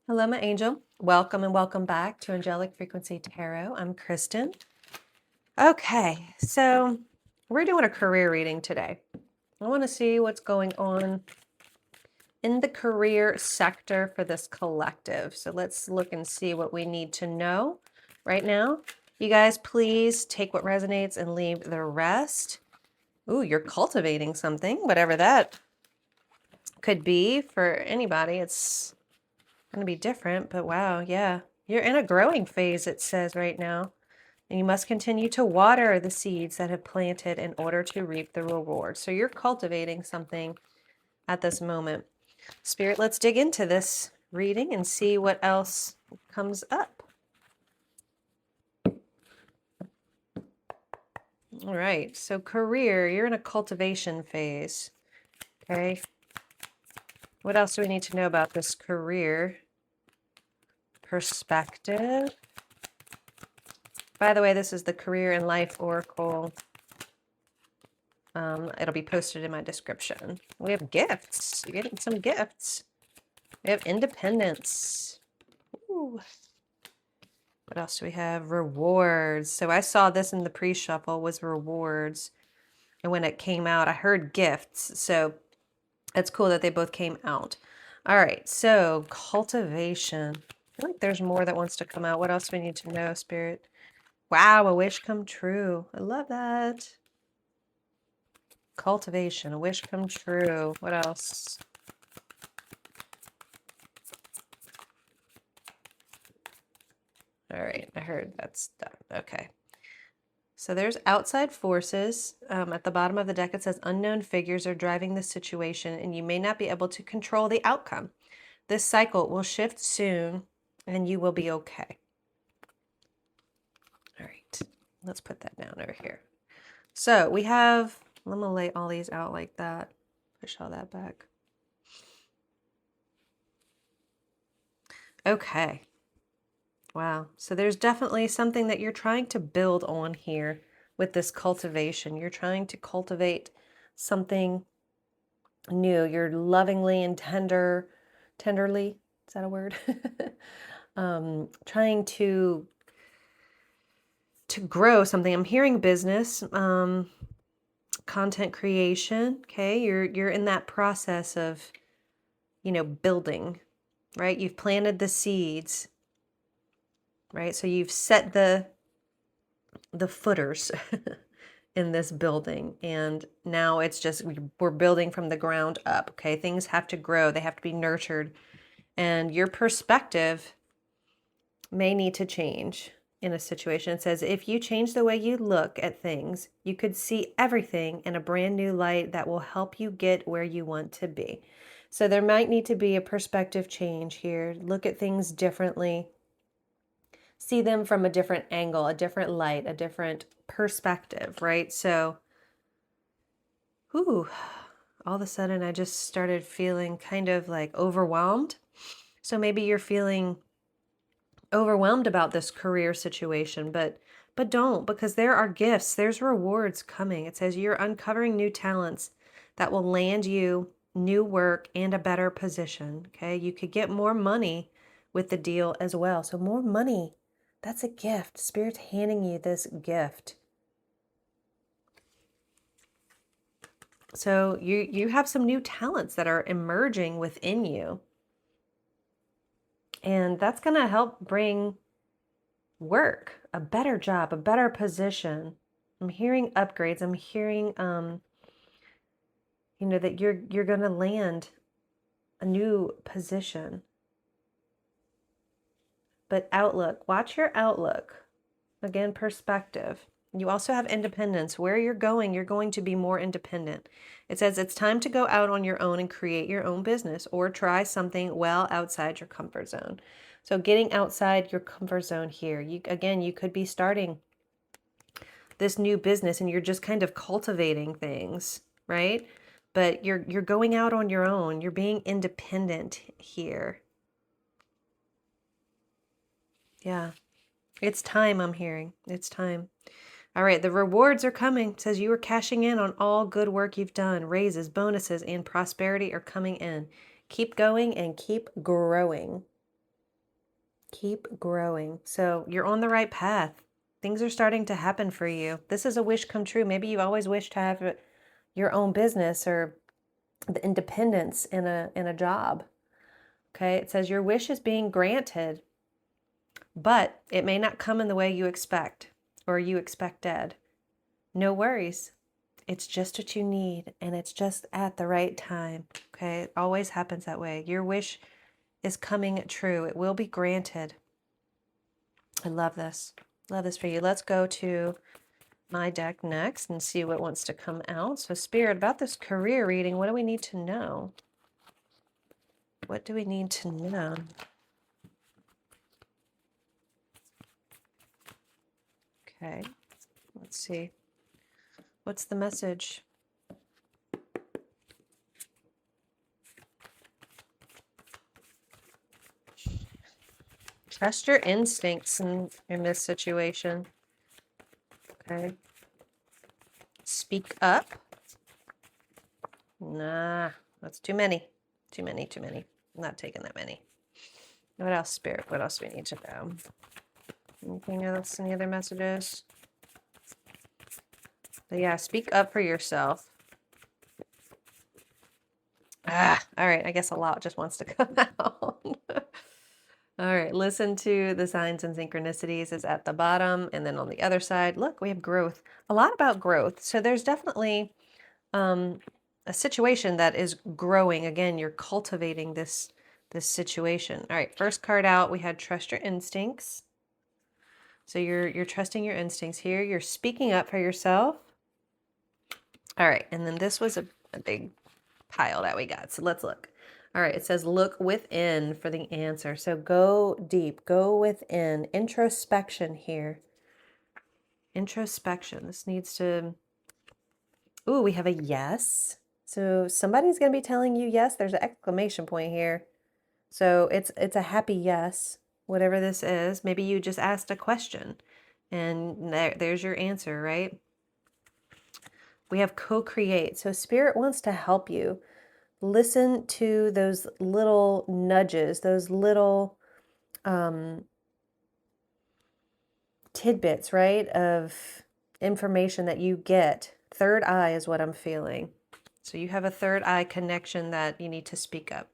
Hello, my angel. Welcome and welcome back to Angelic Frequency Tarot. I'm Kristen. Okay, so we're doing a career reading today. I want to see what's going on in the career sector for this collective. So let's look and see what we need to know right now. You guys, please take what resonates and leave the rest. Ooh, you're cultivating something, whatever that could be for anybody. It's going to be different, but wow, yeah. You're in a growing phase, it says right now. And you must continue to water the seeds that have planted in order to reap the reward. So you're cultivating something at this moment. Spirit, let's dig into this reading and see what else comes up. All right, so career, you're in a cultivation phase. Okay. What else do we need to know about this career? Perspective. By the way, this is the Career and Life Oracle. It'll be posted in my description. We have gifts. You're getting some gifts. We have independence. Ooh. What else do we have? Rewards. So I saw this in the pre-shuffle was rewards. And when it came out, I heard gifts. So it's cool that they both came out. All right. So cultivation. I feel like there's more that wants to come out. What else do we need to know, Spirit? Wow, a wish come true. I love that. Cultivation, a wish come true. What else? All right, I heard that's done. Okay. So there's outside forces. At the bottom of the deck, it says unknown figures are driving the situation and you may not be able to control the outcome. This cycle will shift soon and you will be okay. All right, let's put that down over here. So we have, I'm gonna lay all these out like that. Push all that back. Okay. Wow. So there's definitely something that you're trying to build on here with this cultivation. You're trying to cultivate something new. You're lovingly and tenderly, is that a word? Trying to grow something. I'm hearing business, content creation. Okay. You're in that process of, building, right? You've planted the seeds, right? So you've set the footers in this building, and now it's just we're building from the ground up. Okay, things have to grow, they have to be nurtured, and your perspective may need to change in a situation. It says if you change the way you look at things, you could see everything in a brand new light that will help you get where you want to be. So there might need to be a perspective change here. Look at things differently. See them from a different angle, a different light, a different perspective, right? So, all of a sudden I just started feeling kind of like overwhelmed. So maybe you're feeling overwhelmed about this career situation, but don't, because there are gifts, there's rewards coming. It says you're uncovering new talents that will land you new work and a better position. Okay, you could get more money with the deal as well. So more money. That's a gift. Spirit's handing you this gift. So you have some new talents that are emerging within you. And that's going to help bring work, a better job, a better position. I'm hearing upgrades. I'm hearing that you're going to land a new position. But outlook, watch your outlook. Again, perspective. You also have independence. Where you're going to be more independent. It says it's time to go out on your own and create your own business or try something well outside your comfort zone. So getting outside your comfort zone here. You could be starting this new business and you're just kind of cultivating things, right? But you're going out on your own. You're being independent here. Yeah. It's time, I'm hearing. It's time. All right, the rewards are coming. It says you are cashing in on all good work you've done. Raises, bonuses, and prosperity are coming in. Keep going and keep growing. Keep growing. So you're on the right path. Things are starting to happen for you. This is a wish come true. Maybe you always wished to have your own business or the independence in a job. Okay, it says your wish is being granted, but it may not come in the way you expect or you expected. No worries. It's just what you need, and it's just at the right time. Okay, it always happens that way. Your wish is coming true. It will be granted. I love this. Love this for you. Let's go to my deck next and see what wants to come out. So, Spirit, about this career reading, what do we need to know? What do we need to know? Okay, let's see. What's the message? Trust your instincts in this situation. Okay. Speak up. Nah, that's too many. Too many, too many. I'm not taking that many. What else, Spirit? What else do we need to know? Anything else? Any other messages? But yeah, speak up for yourself. All right. I guess a lot just wants to come out. All right. Listen to the signs and synchronicities is at the bottom. And then on the other side, look, we have growth. A lot about growth. So there's definitely a situation that is growing. Again, you're cultivating this situation. All right. First card out, we had trust your instincts. So you're trusting your instincts here. You're speaking up for yourself. All right. And then this was a big pile that we got. So let's look. All right. It says look within for the answer. So go deep, go within. Introspection here. Introspection. This needs to. Ooh, we have a yes. So somebody's going to be telling you yes. There's an exclamation point here. So it's a happy yes, whatever this is. Maybe you just asked a question and there's your answer, right? We have co-create. So Spirit wants to help you. Listen to those little nudges, those little tidbits, right, of information that you get. Third eye is what I'm feeling. So you have a third eye connection that you need to speak up.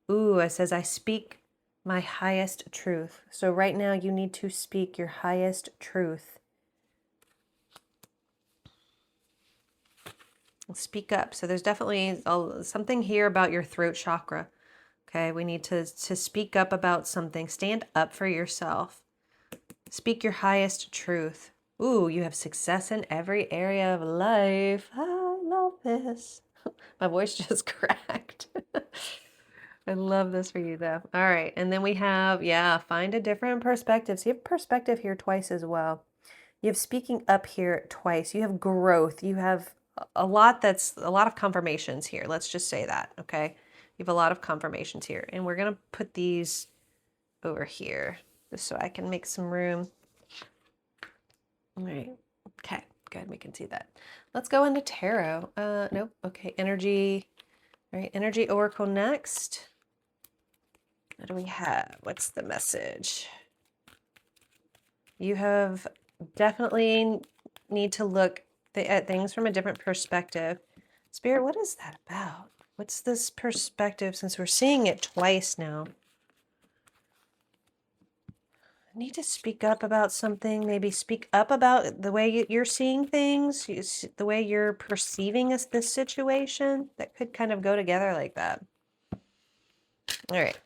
Ooh, it says, I speak my highest truth. So right now you need to speak your highest truth. Speak up. So there's definitely something here about your throat chakra. Okay, we need to speak up about something. Stand up for yourself. Speak your highest truth. Ooh, you have success in every area of life. I love this. My voice just cracked. I love this for you though. All right. And then we have, yeah, find a different perspective. So you have perspective here twice as well. You have speaking up here twice. You have growth. You have a lot of confirmations here. Let's just say that. Okay. You have a lot of confirmations here. And we're going to put these over here just so I can make some room. All right. Okay. Good. We can see that. Let's go into tarot. Nope. Okay. Energy. All right. Energy oracle next. What do we have? What's the message? You have definitely need to look at things from a different perspective. Spirit, what is that about? What's this perspective since we're seeing it twice now? I need to speak up about something. Maybe speak up about the way you're seeing things, the way you're perceiving this situation. That could kind of go together like that. All right.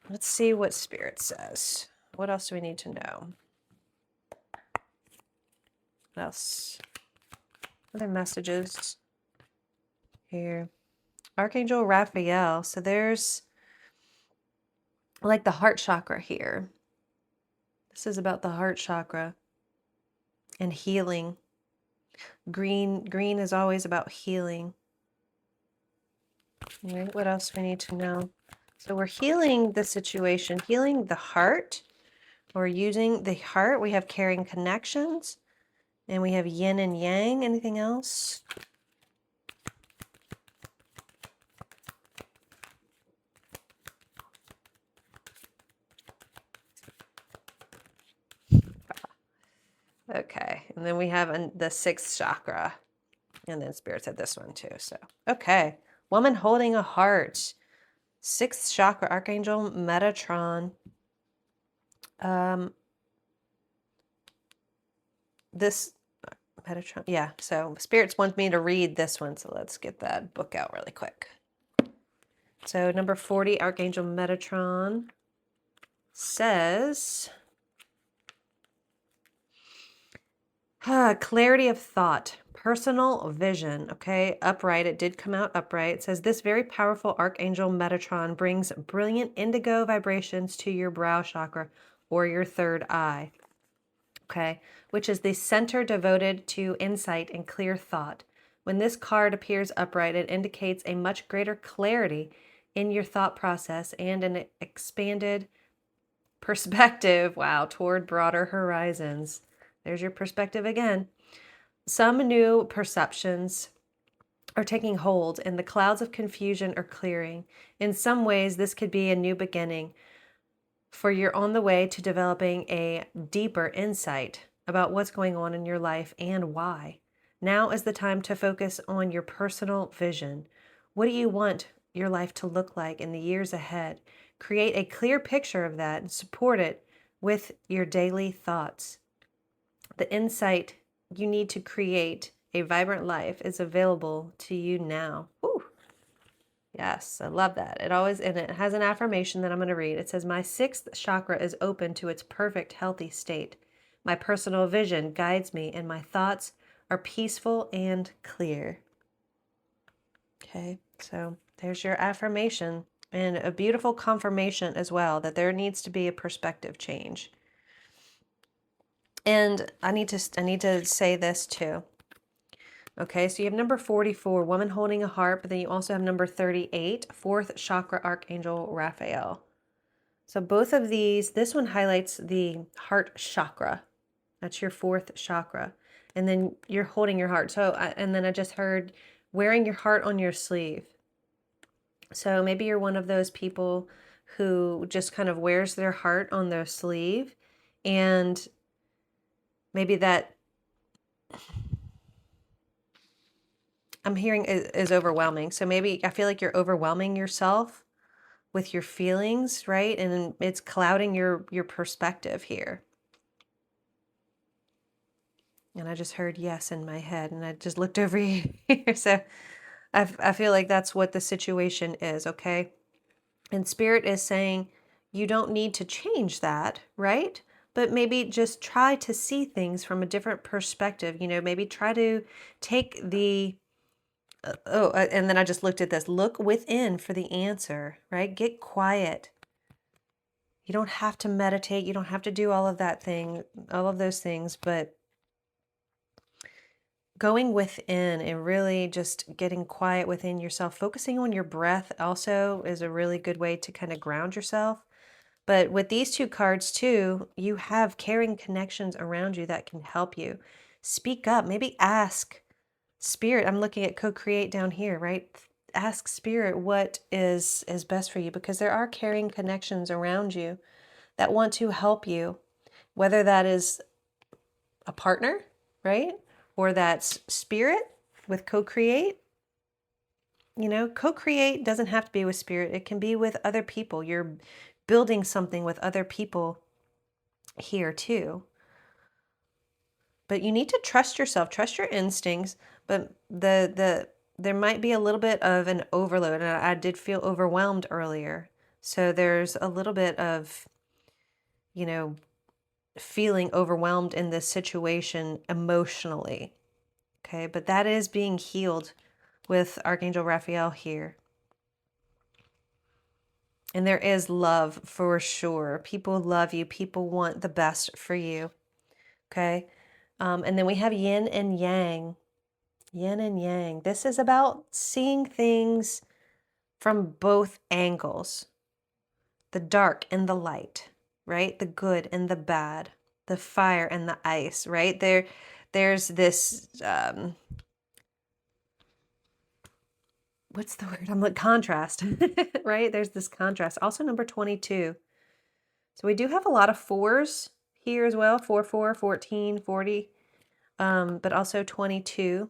Let's see what Spirit says. What else do we need to know? What else? Other messages here. Archangel Raphael. So there's like the heart chakra here. This is about the heart chakra and healing. Green is always about healing. All right, what else we need to know? So we're healing the situation, healing the heart. We're using the heart. We have caring connections. And we have yin and yang. Anything else? Okay, and then we have the 6th chakra. And then Spirit said this one too. So, okay. Woman holding a heart. 6th chakra, Archangel Metatron. This Metatron, yeah. So Spirits want me to read this one. So let's get that book out really quick. So number 40, Archangel Metatron says, clarity of thought, personal vision. Okay, upright. It did come out upright. It says this very powerful Archangel Metatron brings brilliant indigo vibrations to your brow chakra or your 3rd eye. Okay, which is the center devoted to insight and clear thought. When this card appears upright, it indicates a much greater clarity in your thought process and an expanded perspective, wow, toward broader horizons. There's your perspective again. Some new perceptions are taking hold and the clouds of confusion are clearing. In some ways, this could be a new beginning, for you're on the way to developing a deeper insight about what's going on in your life and why. Now is the time to focus on your personal vision. What do you want your life to look like in the years ahead? Create a clear picture of that and support it with your daily thoughts. The insight you need to create a vibrant life is available to you now. Woo. Yes, I love that. And it has an affirmation that I'm going to read. It says, my 6th chakra is open to its perfect, healthy state. My personal vision guides me and my thoughts are peaceful and clear. Okay, so there's your affirmation and a beautiful confirmation as well that there needs to be a perspective change. And I need to say this too. Okay, so you have number 44, woman holding a heart, but then you also have number 38, 4th chakra, Archangel Raphael. So both of these, this one highlights the heart chakra. That's your 4th chakra. And then you're holding your heart. And then I just heard wearing your heart on your sleeve. So maybe you're one of those people who just kind of wears their heart on their sleeve, and maybe that I'm hearing is overwhelming. So maybe I feel like you're overwhelming yourself with your feelings, right? And it's clouding your perspective here. And I just heard yes in my head, and I just looked over here. So I feel like that's what the situation is, okay? And Spirit is saying you don't need to change that, right? But maybe just try to see things from a different perspective. You know, maybe try to take the and then I just looked at this. Look within for the answer, right? Get quiet. You don't have to meditate. You don't have to do all of those things, but going within and really just getting quiet within yourself, focusing on your breath also is a really good way to kind of ground yourself. But with these 2 cards too, you have caring connections around you that can help you. Speak up, maybe ask Spirit. I'm looking at co-create down here, right? Ask Spirit what is best for you, because there are caring connections around you that want to help you, whether that is a partner, right? Or that's Spirit with co-create. You know, co-create doesn't have to be with Spirit. It can be with other people. You're building something with other people here too. But you need to trust yourself, trust your instincts, but there might be a little bit of an overload, and I did feel overwhelmed earlier. So there's a little bit of, you know, feeling overwhelmed in this situation emotionally. Okay, but that is being healed with Archangel Raphael here. And there is love for sure. People love you. People want the best for you. Okay. And then we have Yin and Yang. Yin and Yang. This is about seeing things from both angles. The dark and the light, right? The good and the bad. The fire and the ice, right? There's this, what's the word? I'm like contrast, right? There's this contrast. Also number 22. So we do have a lot of 4s here as well, 4, 4, 14, 40, but also 22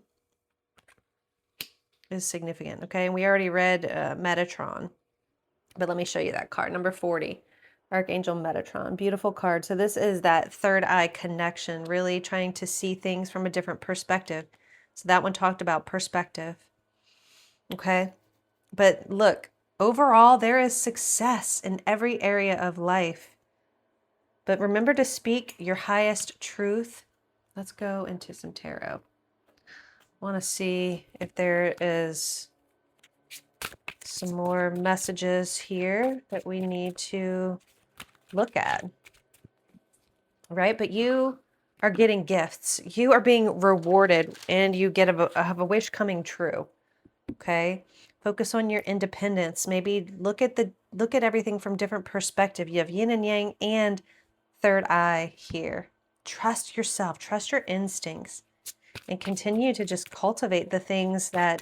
is significant, okay? And we already read Metatron, but let me show you that card, number 40, Archangel Metatron, beautiful card. So this is that third eye connection, really trying to see things from a different perspective. So that one talked about perspective, okay? But look, overall, there is success in every area of life. But remember to speak your highest truth. Let's go into some tarot. I want to see if there is some more messages here that we need to look at. Right? But you are getting gifts. You are being rewarded and you have a wish coming true. Okay? Focus on your independence. Maybe look at everything from different perspective. You have yin and yang and third eye here. Trust yourself, trust your instincts, and continue to just cultivate the things that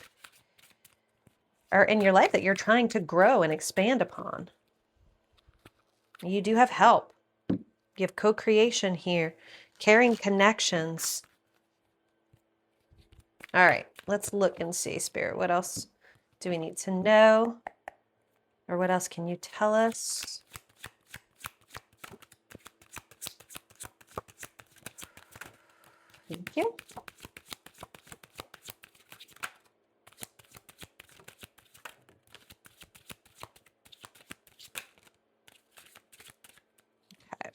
are in your life that you're trying to grow and expand upon. You do have help. You have co-creation here, caring connections. All right, let's look and see, Spirit. What else do we need to know? Or what else can you tell us? Thank you. Okay.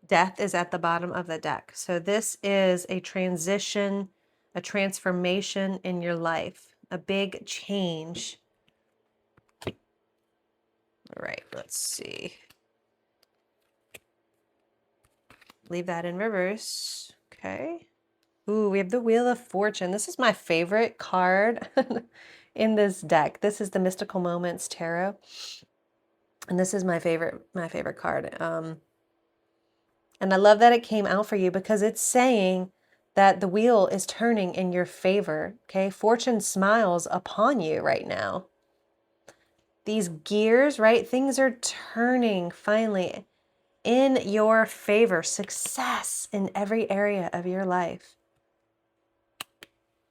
Death is at the bottom of the deck. So this is a transition, a transformation in your life, a big change. All right, let's see. Leave that in reverse. Okay. Ooh, we have the Wheel of Fortune. This is my favorite card in this deck. This is the Mystical Moments Tarot. And this is my favorite card. And I love that it came out for you because it's saying that the wheel is turning in your favor. Okay. Fortune smiles upon you right now. These gears, right? Things are turning finally in your favor. Success in every area of your life.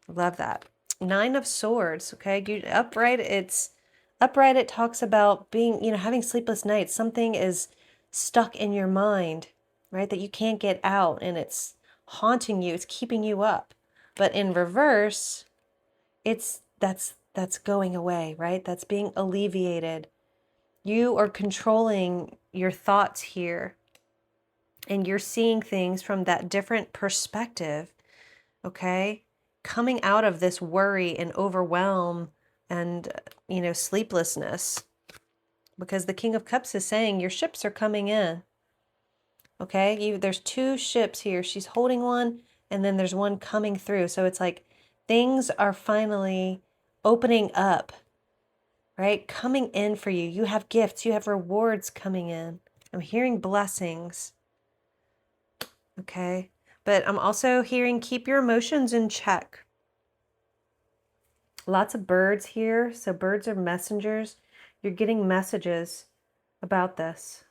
Love that. 9 of Swords. Okay. Upright. It talks about being, having sleepless nights. Something is stuck in your mind, right? That you can't get out and it's haunting you. It's keeping you up. But in reverse, that's going away, right? That's being alleviated. You are controlling your thoughts here and you're seeing things from that different perspective, okay? Coming out of this worry and overwhelm and, sleeplessness, because the King of Cups is saying your ships are coming in, okay? There's 2 ships here. She's holding one and then there's one coming through. So it's like things are finally opening up, right? Coming in for you. You have gifts, you have rewards coming in. I'm hearing blessings. Okay. But I'm also hearing keep your emotions in check. Lots of birds here. So birds are messengers. You're getting messages about this.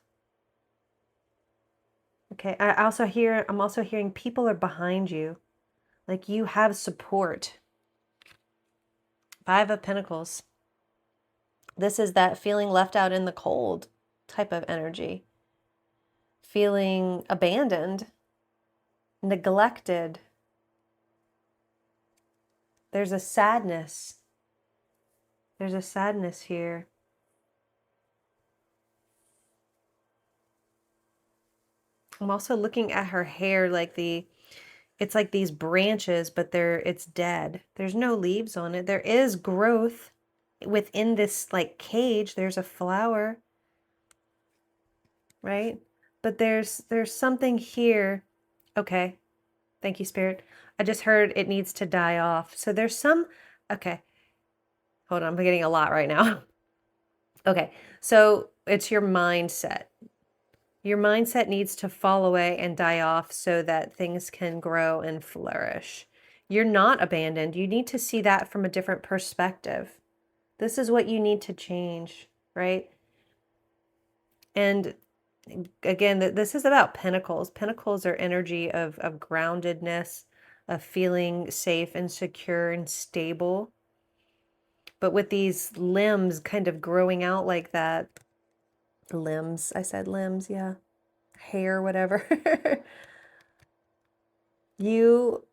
Okay. I'm also hearing people are behind you. Like you have support. 5 of Pentacles. This is that feeling left out in the cold type of energy. Feeling abandoned, neglected. There's a sadness. There's a sadness here. I'm also looking at her hair it's like these branches, but it's dead. There's no leaves on it. There is growth within this like cage. There's a flower, right? But there's something here. Okay. Thank you, Spirit. I just heard it needs to die off. So there's okay. Hold on, I'm getting a lot right now. Okay. So it's your mindset. Your mindset needs to fall away and die off so that things can grow and flourish. You're not abandoned. You need to see that from a different perspective. This is what you need to change, right? And again, this is about pentacles. Pentacles are energy of groundedness, of feeling safe and secure and stable. But with these limbs kind of growing out like that, limbs, I said limbs, yeah, hair, whatever. You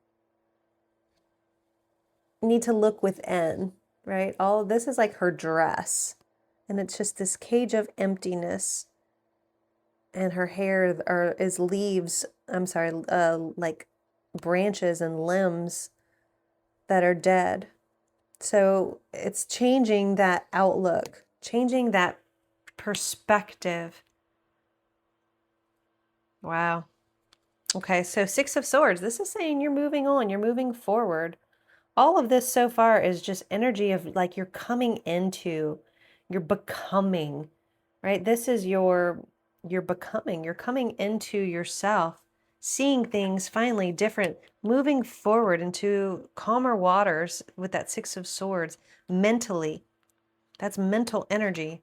need to look within, right? All of this is like her dress, and it's just this cage of emptiness, and her hair is leaves, I'm sorry, like branches and limbs that are dead. So it's changing that outlook, changing that perspective. Wow. Okay, so Six of Swords. This is saying you're moving on, you're moving forward. All of this so far is just energy of like you're coming into, you're becoming, right? This is you're becoming, you're coming into yourself, seeing things finally different, moving forward into calmer waters with that Six of Swords mentally. That's mental energy.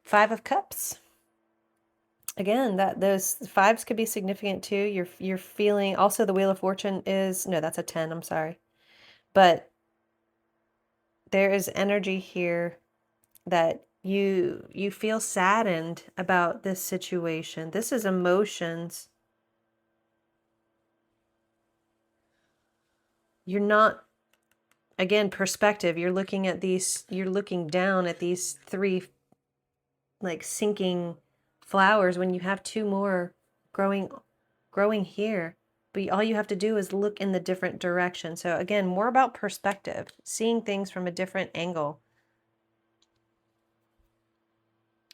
Five of Cups. Again, that those fives could be significant too. You're feeling also the Wheel of Fortune is no, that's a 10, I'm sorry. But there is energy here that you feel saddened about this situation. This is emotions. You're not, again, perspective. You're looking at these, you're looking down at these three like sinking flowers when you have two more growing here. But all you have to do is look in the different direction. So again, more about perspective, seeing things from a different angle.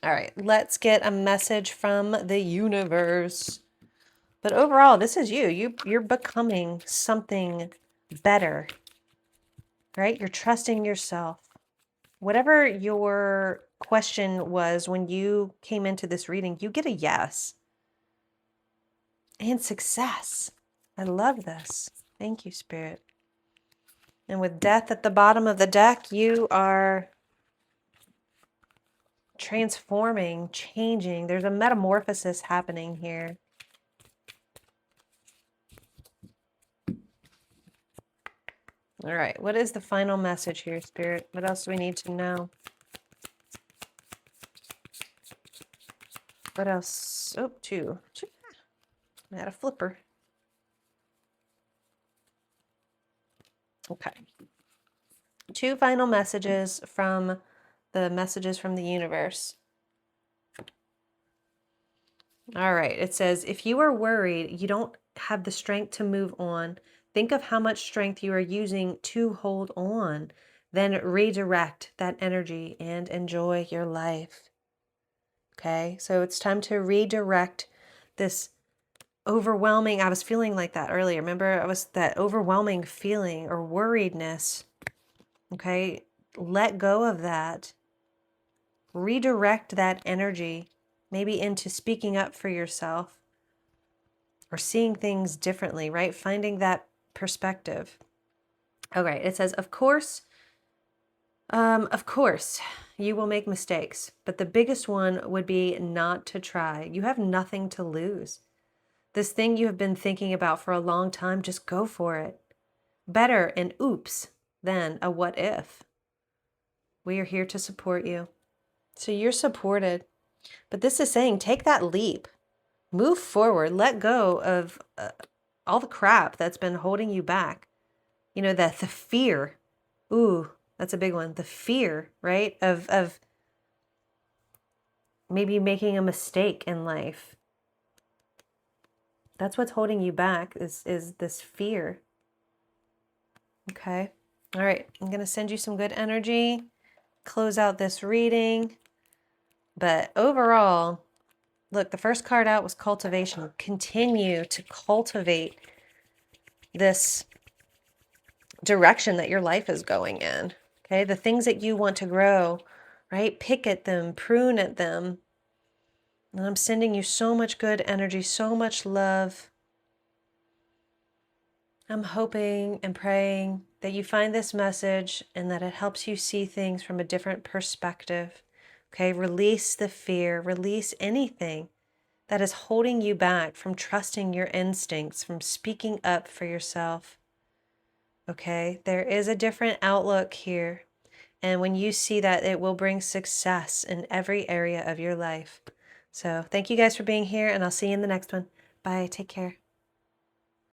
All right, let's get a message from the universe. But overall, this is you're becoming something better, right? You're trusting yourself. Whatever your question was when you came into this reading, you get a yes. And success. I love this. Thank you, Spirit. And with death at the bottom of the deck, you are transforming, changing. There's a metamorphosis happening here. All right. What is the final message here, Spirit? What else do we need to know? What else? Oh, two. I had a flipper. Okay. Two final messages from the messages from the universe. All right. It says, if you are worried, you don't have the strength to move on, think of how much strength you are using to hold on. Then redirect that energy and enjoy your life. Okay. So it's time to redirect this overwhelming. I was feeling like that earlier. Remember, I was that overwhelming feeling or worriedness. Okay. Let go of that. Redirect that energy, maybe into speaking up for yourself or seeing things differently, right? Finding that perspective. Okay, it says, of course, you will make mistakes, but the biggest one would be not to try. You have nothing to lose. This thing you have been thinking about for a long time, just go for it. Better an oops than a what if. We are here to support you. So you're supported. But this is saying take that leap. Move forward. Let go of all the crap that's been holding you back. You know, the fear. Ooh, that's a big one. The fear, right? Of maybe making a mistake in life. That's what's holding you back is this fear. Okay. All right. I'm going to send you some good energy. Close out this reading. But overall, look, the first card out was cultivation. Continue to cultivate this direction that your life is going in. Okay. The things that you want to grow, right? Pick at them, prune at them. And I'm sending you so much good energy, so much love. I'm hoping and praying that you find this message and that it helps you see things from a different perspective, Okay, release the fear, release anything that is holding you back from trusting your instincts, from speaking up for yourself. Okay, there is a different outlook here. And when you see that, it will bring success in every area of your life. So thank you guys for being here, and I'll see you in the next one. Bye. Take care.